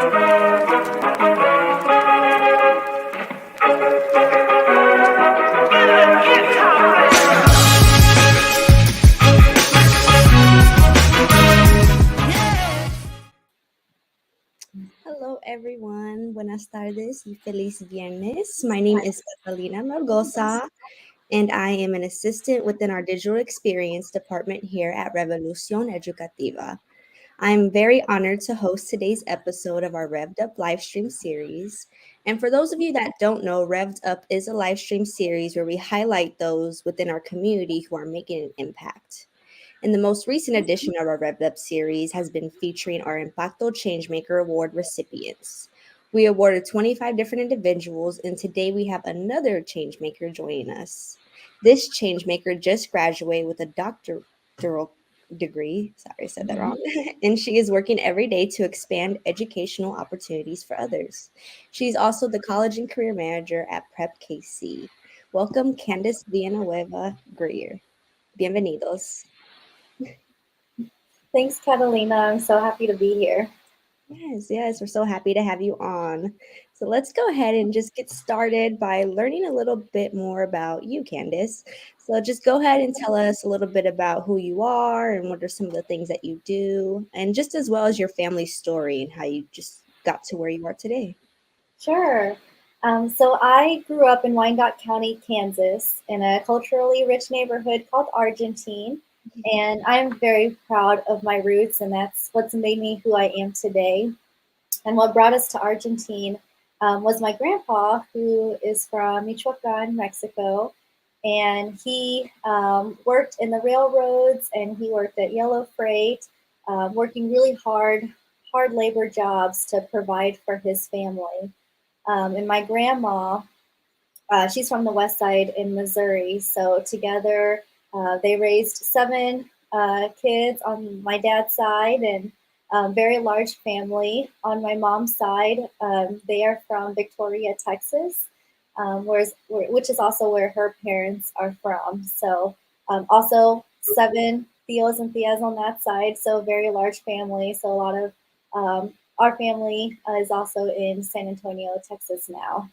Hello, everyone. Buenas tardes y feliz viernes. My name is Catalina Margosa, and I am an assistant within our digital experience department here at Revolución Educativa. I'm very honored to host today's episode of our RevvED UP live stream series. And for those of you that don't know, RevvED UP is a live stream series where we highlight those within our community who are making an impact. And the most recent edition of our RevvED UP series has been featuring our Impacto Changemaker Award recipients. We awarded 25 different individuals, and today we have another changemaker joining us. This changemaker just graduated with a doctoral degree. Sorry, I said that wrong. And she is working every day to expand educational opportunities for others. She's also the college and career manager at Prep KC. Welcome, Candace Villanueva-Greer. Bienvenidos. Thanks, Catalina. I'm so happy to be here. Yes, we're so happy to have you on. So let's go ahead and just get started by learning a little bit more about you, Candace. So just go ahead and tell us a little bit about who you are and what are some of the things that you do, and just as well as your family story and how you just got to where you are today. Sure. So I grew up in Wyandotte County, Kansas, in a culturally rich neighborhood called Argentine. And I'm very proud of my roots, and that's what's made me who I am today. And what brought us to Argentine was my grandpa, who is from Michoacan, Mexico. And he worked in the railroads, and he worked at Yellow Freight, working really hard labor jobs to provide for his family. And my grandma, she's from the West Side in Missouri. So together, they raised 7 kids on my dad's side, and very large family. On my mom's side, they are from Victoria, Texas, which is also where her parents are from. So also 7 tios and tias on that side, so very large family. So a lot of our family is also in San Antonio, Texas now.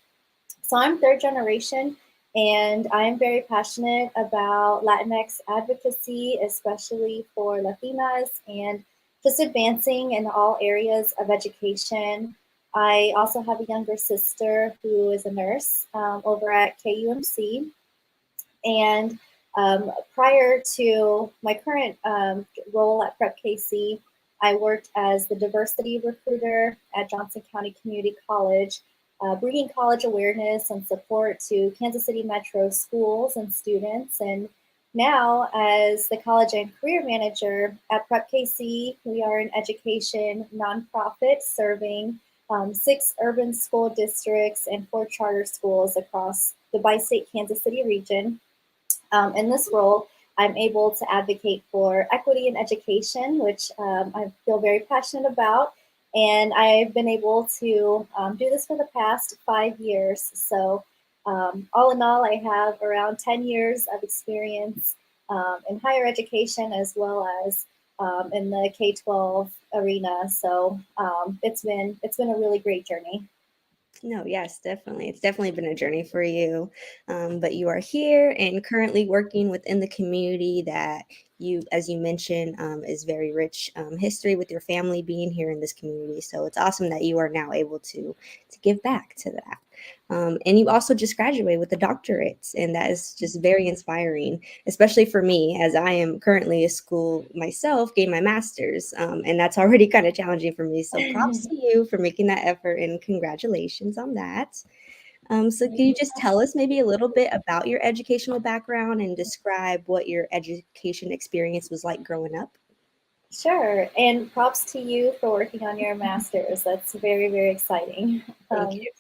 So I'm 3rd generation, and I'm very passionate about Latinx advocacy, especially for Latinas, and just advancing in all areas of education. I also have a younger sister who is a nurse over at KUMC. And prior to my current role at Prep KC, I worked as the diversity recruiter at Johnson County Community College, bringing college awareness and support to Kansas City Metro schools and students. And now, as the college and career manager at Prep KC, we are an education nonprofit serving 6 urban school districts and 4 charter schools across the bi-state Kansas City region. In this role, I'm able to advocate for equity in education, which I feel very passionate about. And I've been able to do this for the past 5 years. So all in all, I have around 10 years of experience in higher education, as well as in the K-12 arena. So it's been a really great journey. No, yes, definitely. It's definitely been a journey for you. But you are here and currently working within the community that you, as you mentioned, is very rich history with your family being here in this community. So it's awesome that you are now able to give back to that. And you also just graduated with a doctorate, and that is just very inspiring, especially for me, as I am currently a school myself, getting my master's, and that's already kind of challenging for me. So props to you for making that effort, and congratulations on that. So can you just tell us maybe a little bit about your educational background and describe what your education experience was like growing up? Sure, and props to you for working on your master's. That's very, very exciting. Thank you.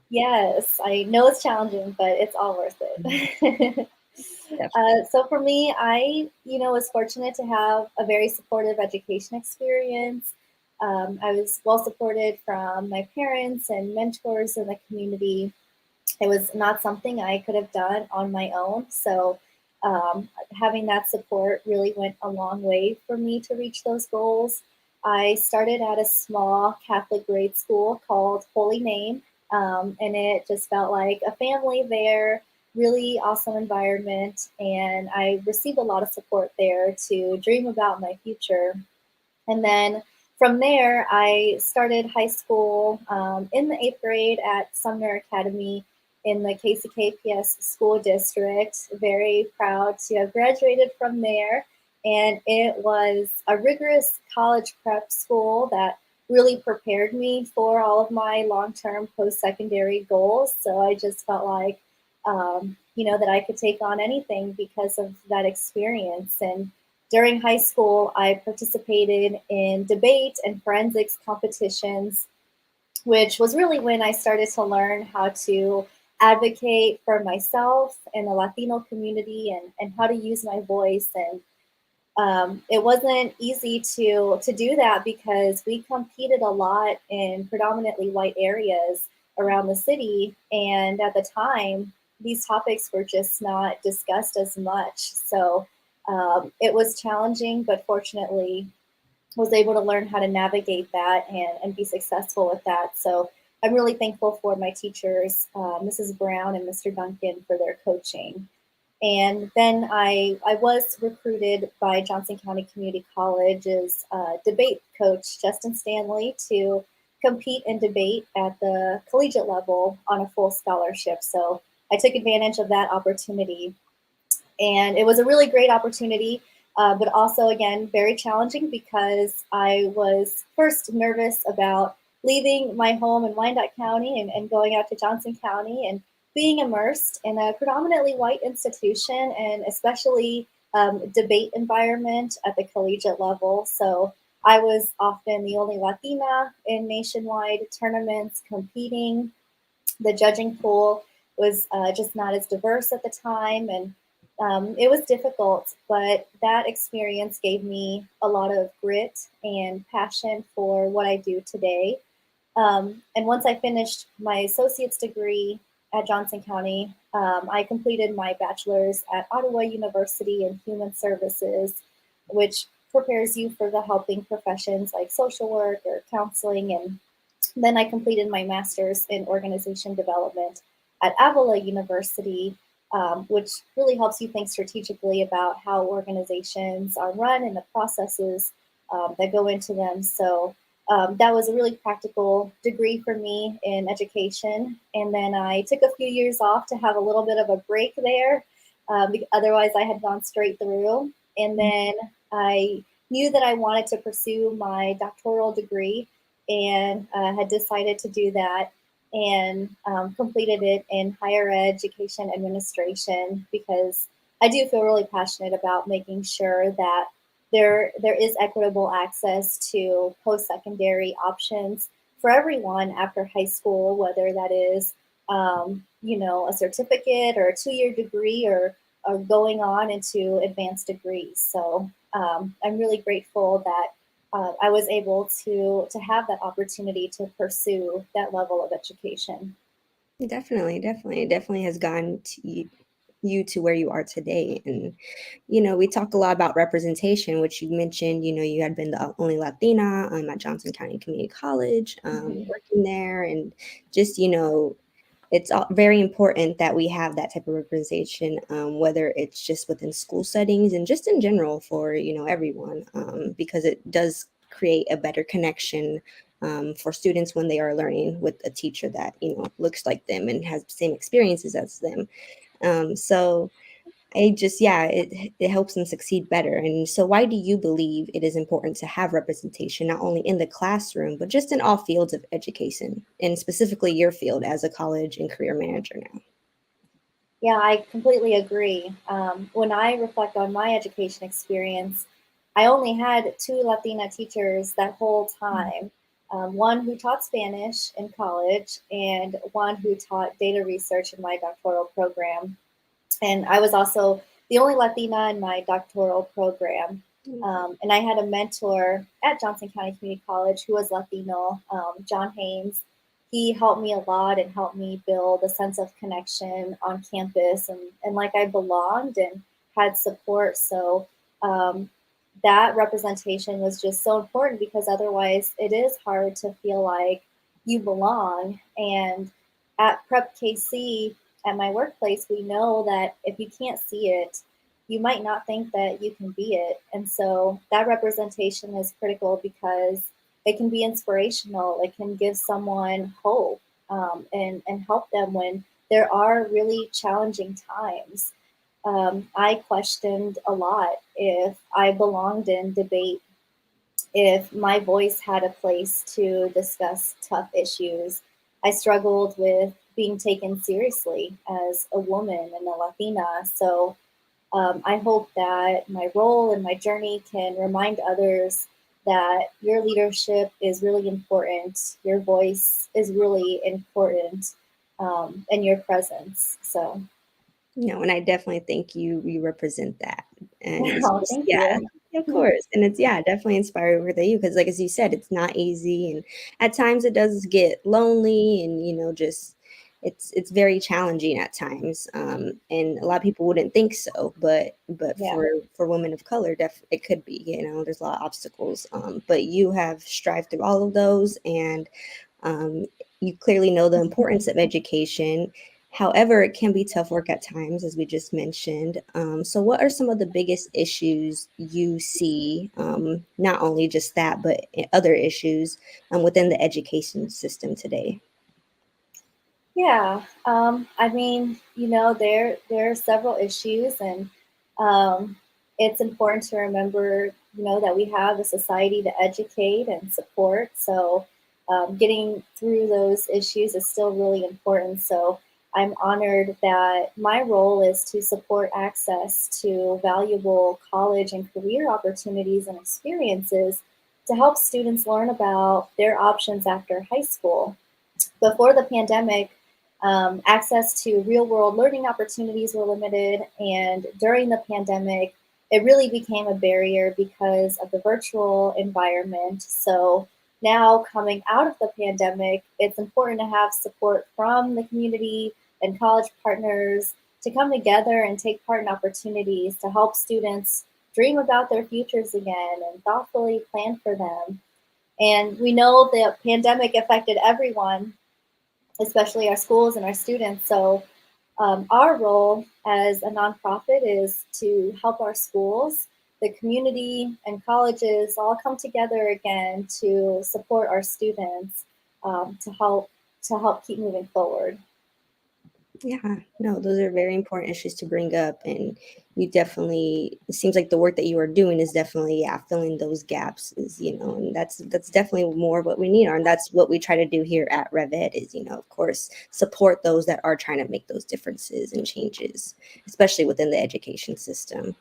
Yes, I know it's challenging, but it's all worth it. So for me, I was fortunate to have a very supportive education experience. I was well supported from my parents and mentors in the community. It was not something I could have done on my own. So having that support really went a long way for me to reach those goals. I started at a small Catholic grade school called Holy Name, and it just felt like a family there, really awesome environment, and I received a lot of support there to dream about my future. And then from there, I started high school in the 8th grade at Sumner Academy in the KCKPS school district. Very proud to have graduated from there. And it was a rigorous college prep school that really prepared me for all of my long term post secondary goals. So I just felt like, that I could take on anything because of that experience. And during high school, I participated in debate and forensics competitions, which was really when I started to learn how to advocate for myself and the Latino community and how to use my voice. And it wasn't easy to do that because we competed a lot in predominantly white areas around the city, and at the time, these topics were just not discussed as much. So it was challenging, but fortunately, was able to learn how to navigate that and be successful with that. So I'm really thankful for my teachers, Mrs. Brown and Mr. Duncan, for their coaching. And then I was recruited by Johnson County Community College's debate coach, Justin Stanley, to compete in debate at the collegiate level on a full scholarship. So I took advantage of that opportunity. And it was a really great opportunity, but also, again, very challenging because I was first nervous about leaving my home in Wyandotte County and going out to Johnson County and being immersed in a predominantly white institution and especially debate environment at the collegiate level. So I was often the only Latina in nationwide tournaments competing. The judging pool was just not as diverse at the time, and it was difficult, but that experience gave me a lot of grit and passion for what I do today. And once I finished my associate's degree at Johnson County, I completed my bachelor's at Ottawa University in Human Services, which prepares you for the helping professions like social work or counseling. And then I completed my master's in organization development at Avila University, which really helps you think strategically about how organizations are run and the processes that go into them. So that was a really practical degree for me in education. And then I took a few years off to have a little bit of a break there. Otherwise, I had gone straight through. And then I knew that I wanted to pursue my doctoral degree and had decided to do that and completed it in higher education administration because I do feel really passionate about making sure that there is equitable access to post-secondary options for everyone after high school, whether that is a certificate or a 2-year degree or going on into advanced degrees. So I'm really grateful that I was able to have that opportunity to pursue that level of education. Definitely, definitely. It definitely has gotten you to where you are today. And, we talk a lot about representation, which you mentioned, you had been the only Latina at Johnson County Community College, working there. And just, it's very important that we have that type of representation, whether it's just within school settings and just in general for, everyone, because it does create a better connection for students when they are learning with a teacher that, looks like them and has the same experiences as them. So yeah, it helps them succeed better. And so why do you believe it is important to have representation, not only in the classroom, but just in all fields of education, and specifically your field as a college and career manager now? Yeah, I completely agree. When I reflect on my education experience, I only had two Latina teachers that whole time. One who taught Spanish in college, and one who taught data research in my doctoral program. And I was also the only Latina in my doctoral program. And I had a mentor at Johnson County Community College who was Latino, John Haynes. He helped me a lot and helped me build a sense of connection on campus and like I belonged and had support. So that representation was just so important, because otherwise it is hard to feel like you belong. And at Prep KC, at my workplace, we know that if you can't see it, you might not think that you can be it. And so that representation is critical, because it can be inspirational. It can give someone hope, and help them when there are really challenging times. I questioned a lot if I belonged in debate, if my voice had a place to discuss tough issues. I struggled with being taken seriously as a woman and a Latina. So I hope that my role and my journey can remind others that your leadership is really important, your voice is really important, and your presence. So, And I definitely think you represent that. And it's wow, just thank yeah, you. of course. And it's yeah, definitely inspiring for you because like as you said, it's not easy and at times it does get lonely and just it's very challenging at times. And a lot of people wouldn't think so, but Yeah. for women of color, it could be, there's a lot of obstacles. But you have strived through all of those and you clearly know the importance of education. However, it can be tough work at times, as we just mentioned. So, what are some of the biggest issues you see, not only just that, but other issues within the education system today? Yeah, I mean, there are several issues, and um, it's important to remember, that we have a society to educate and support. So, getting through those issues is still really important. So, I'm honored that my role is to support access to valuable college and career opportunities and experiences to help students learn about their options after high school. Before the pandemic, access to real world learning opportunities were limited. And during the pandemic, it really became a barrier because of the virtual environment. So now, coming out of the pandemic, it's important to have support from the community and college partners to come together and take part in opportunities to help students dream about their futures again and thoughtfully plan for them. And we know the pandemic affected everyone, especially our schools and our students. So, our role as a nonprofit is to help our schools, the community, and colleges all come together again to support our students, to help keep moving forward. Yeah, no, those are very important issues to bring up. And you definitely, it seems like the work that you are doing is definitely, yeah, filling those gaps is, and that's definitely more what we need. And that's what we try to do here at RevvED is, of course, support those that are trying to make those differences and changes, especially within the education system.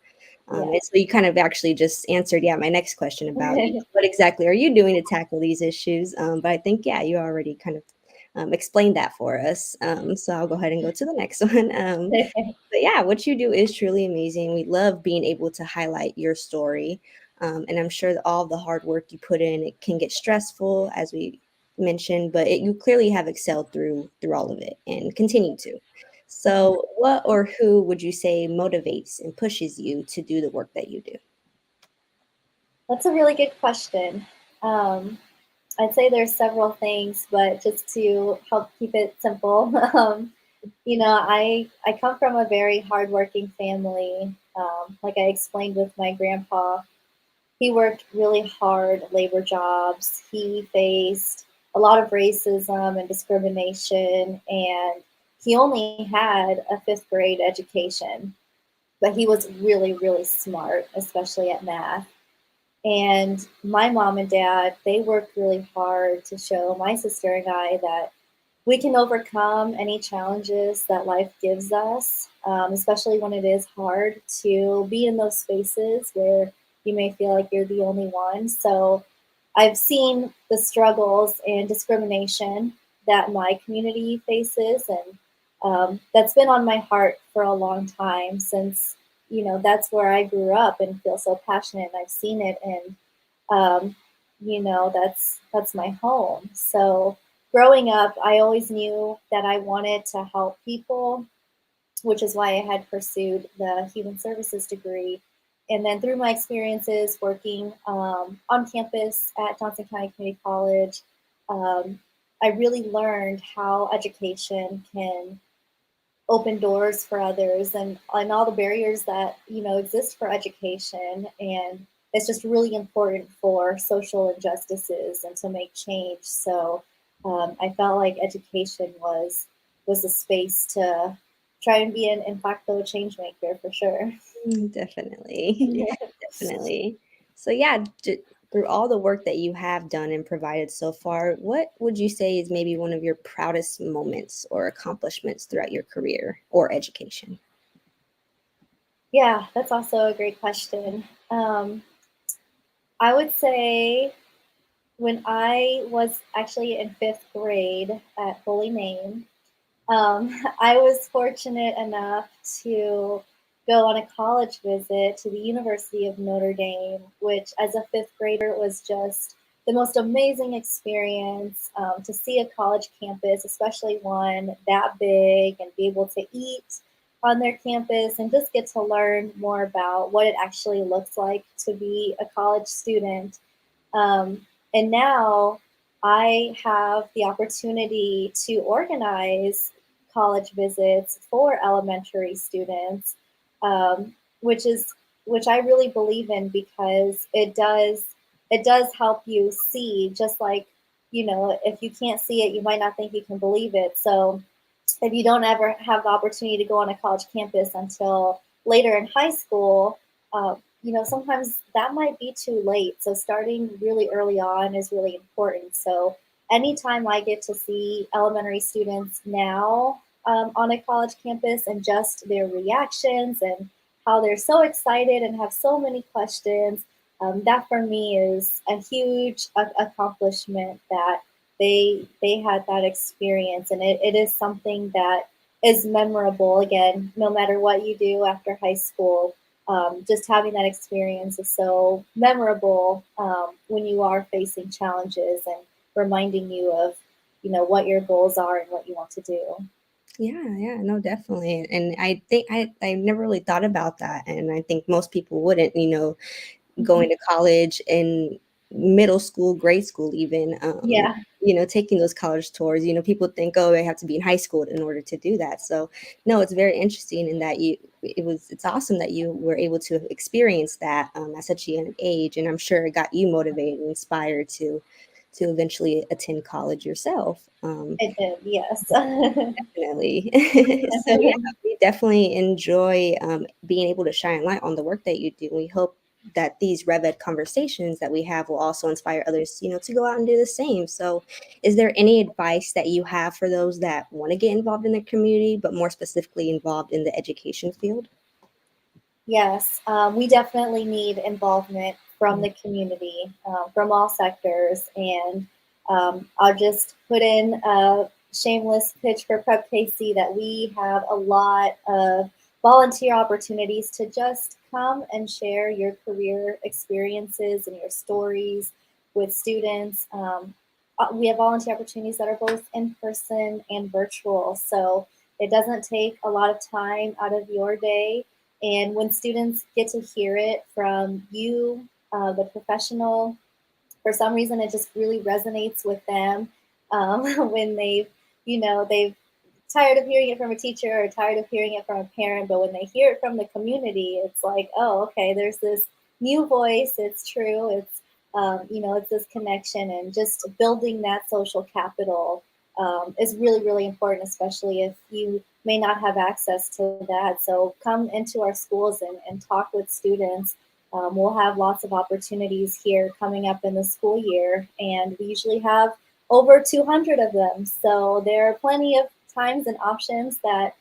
Yeah. And so you kind of actually just answered, yeah, my next question about what exactly are you doing to tackle these issues? But I think, yeah, you already kind of explained that for us. So I'll go ahead and go to the next one. But yeah, what you do is truly amazing. We love being able to highlight your story. And I'm sure that all the hard work you put in, it can get stressful, as we mentioned, but you clearly have excelled through all of it and continue to. So, what or who would you say motivates and pushes you to do the work that you do? That's a really good question. Um, I'd say there's several things, but just to help keep it simple, I come from a very hardworking family. Like I explained with my grandpa, he worked really hard labor jobs. He faced a lot of racism and discrimination, and he only had a fifth grade education, but he was really, really smart, especially at math. And my mom and dad, they worked really hard to show my sister and I that we can overcome any challenges that life gives us, especially when it is hard to be in those spaces where you may feel like you're the only one. So I've seen the struggles and discrimination that my community faces, and that's been on my heart for a long time, since that's where I grew up and feel so passionate. And I've seen it, and um, that's my home. So growing up, I always knew that I wanted to help people, which is why I had pursued the human services degree. And then through my experiences working on campus at Johnson County Community College, um, I really learned how education can open doors for others, and all the barriers that exist for education. And it's just really important for social injustices and to make change. So I felt like education was a space to try and be an impactful change maker for sure. Definitely. Definitely. So yeah, through all the work that you have done and provided so far, what would you say is maybe one of your proudest moments or accomplishments throughout your career or education? Yeah, that's also a great question. I would say when I was actually in fifth grade at Holy Name, I was fortunate enough to go on a college visit to the University of Notre Dame, which as a fifth grader was just the most amazing experience to see a college campus, especially one that big, and be able to eat on their campus and just get to learn more about what it actually looks like to be a college student. And now I have the opportunity to organize college visits for elementary students, which is which I really believe in, because it does help you see, just like if you can't see it, you might not think you can believe it. So if you don't ever have the opportunity to go on a college campus until later in high school, sometimes that might be too late. So starting really early on is really important. So anytime I get to see elementary students now on a college campus and just their reactions and how they're so excited and have so many questions, that for me is a huge accomplishment, that they had that experience. And it is something that is memorable. Again, no matter what you do after high school, just having that experience is so memorable when you are facing challenges, and reminding you of what your goals are and what you want to do. Yeah, no, definitely. And I think I never really thought about that. And I think most people wouldn't, Mhm. going to college and middle school, grade school, even, Yeah, taking those college tours. People think, oh, they have to be in high school in order to do that. So, no, it's very interesting in that it's awesome that you were able to experience that at such a young age. And I'm sure it got you motivated and inspired to eventually attend college yourself. it did. Yes. Definitely. So yeah, we definitely enjoy being able to shine light on the work that you do. We hope that these RevvED conversations that we have will also inspire others, to go out and do the same. So, is there any advice that you have for those that want to get involved in the community, but more specifically involved in the education field? Yes, we definitely need involvement from the community, from all sectors. And I'll just put in a shameless pitch for Prep KC that we have a lot of volunteer opportunities to just come and share your career experiences and your stories with students. We have volunteer opportunities that are both in person and virtual. So it doesn't take a lot of time out of your day, and when students get to hear it from you, the professional, for some reason it just really resonates with them when they've tired of hearing it from a teacher or tired of hearing it from a parent. But when they hear it from the community, it's like, oh, okay, there's this new voice. It's true. It's this connection, and just building that social capital is really, really important, especially if you may not have access to that. So come into our schools and talk with students. We'll have lots of opportunities here coming up in the school year, and we usually have over 200 of them. So there are plenty of times and options that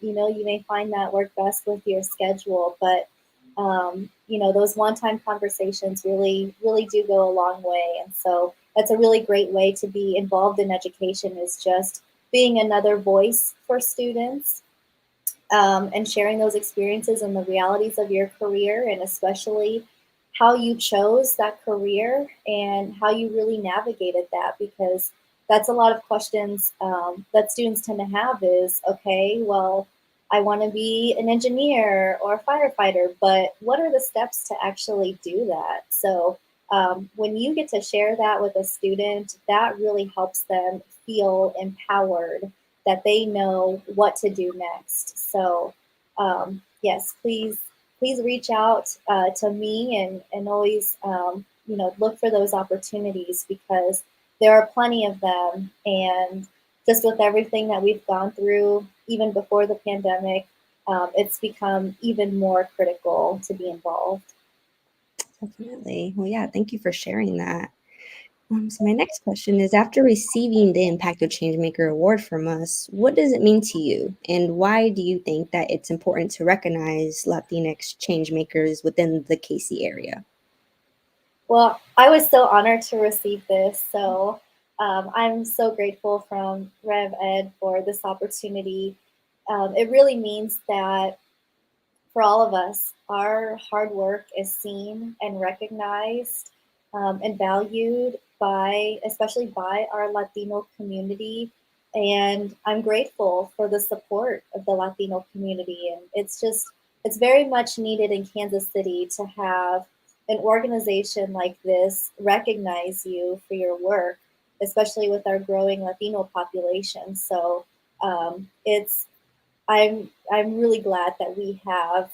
you may find that work best with your schedule. But those one-time conversations really, really do go a long way. And so that's a really great way to be involved in education, is just being another voice for students, and sharing those experiences and the realities of your career, and especially how you chose that career and how you really navigated that. Because that's a lot of questions that students tend to have is, okay, well, I want to be an engineer or a firefighter, but what are the steps to actually do that? So when you get to share that with a student, that really helps them feel empowered, that they know what to do next. So yes, please reach out to me and always look for those opportunities, because there are plenty of them. And just with everything that we've gone through, even before the pandemic, it's become even more critical to be involved. Definitely. Well, yeah, thank you for sharing that. So my next question is, after receiving the Impacto Changemaker Award from us, what does it mean to you? And why do you think that it's important to recognize Latinx changemakers within the KC area? Well, I was so honored to receive this. So I'm so grateful from RevvED for this opportunity. It really means that for all of us, our hard work is seen and recognized and valued by, especially by our Latino community. And I'm grateful for the support of the Latino community. And it's very much needed in Kansas City to have an organization like this recognize you for your work, especially with our growing Latino population. So it's I'm really glad that we have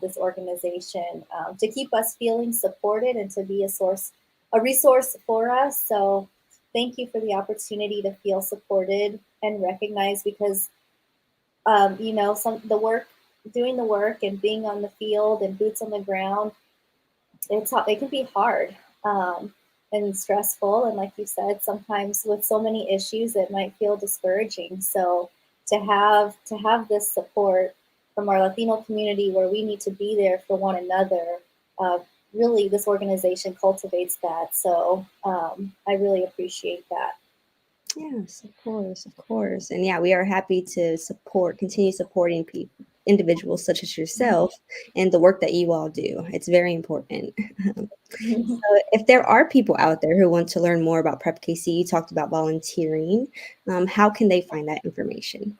this organization to keep us feeling supported and to be a resource for us. So thank you for the opportunity to feel supported and recognized, because doing the work and being on the field and boots on the ground, it can be hard and stressful, and like you said, sometimes with so many issues it might feel discouraging. So to have this support from our Latino community, where we need to be there for one another, uh, really this organization cultivates that. So I really appreciate that. Yes, of course, of course. And yeah, we are happy to continue supporting individuals such as yourself and the work that you all do. It's very important. So if there are people out there who want to learn more about Prep KC, you talked about volunteering. How can they find that information?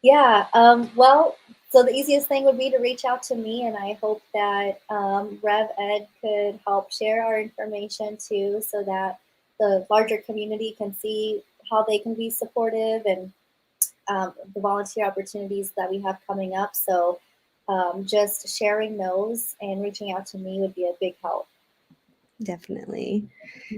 Yeah, well, so the easiest thing would be to reach out to me, and I hope that RevvED could help share our information too, so that the larger community can see how they can be supportive, and the volunteer opportunities that we have coming up. So just sharing those and reaching out to me would be a big help. Definitely.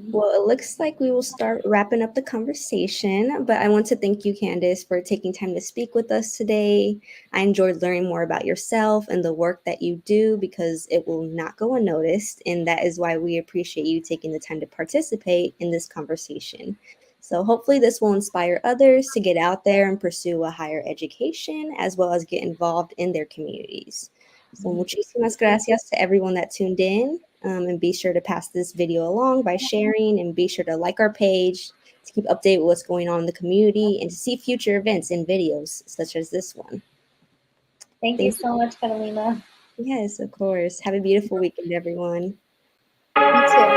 Well, it looks like we will start wrapping up the conversation, but I want to thank you, Candace, for taking time to speak with us today. I enjoyed learning more about yourself and the work that you do, because it will not go unnoticed, and that is why we appreciate you taking the time to participate in this conversation. So hopefully this will inspire others to get out there and pursue a higher education, as well as get involved in their communities. So muchísimas gracias to everyone that tuned in. And be sure to pass this video along by sharing, and be sure to like our page to keep updated with what's going on in the community and to see future events and videos such as this one. Thank you Thank you. so much, Catalina. Yes, of course. Have a beautiful weekend, everyone. You too.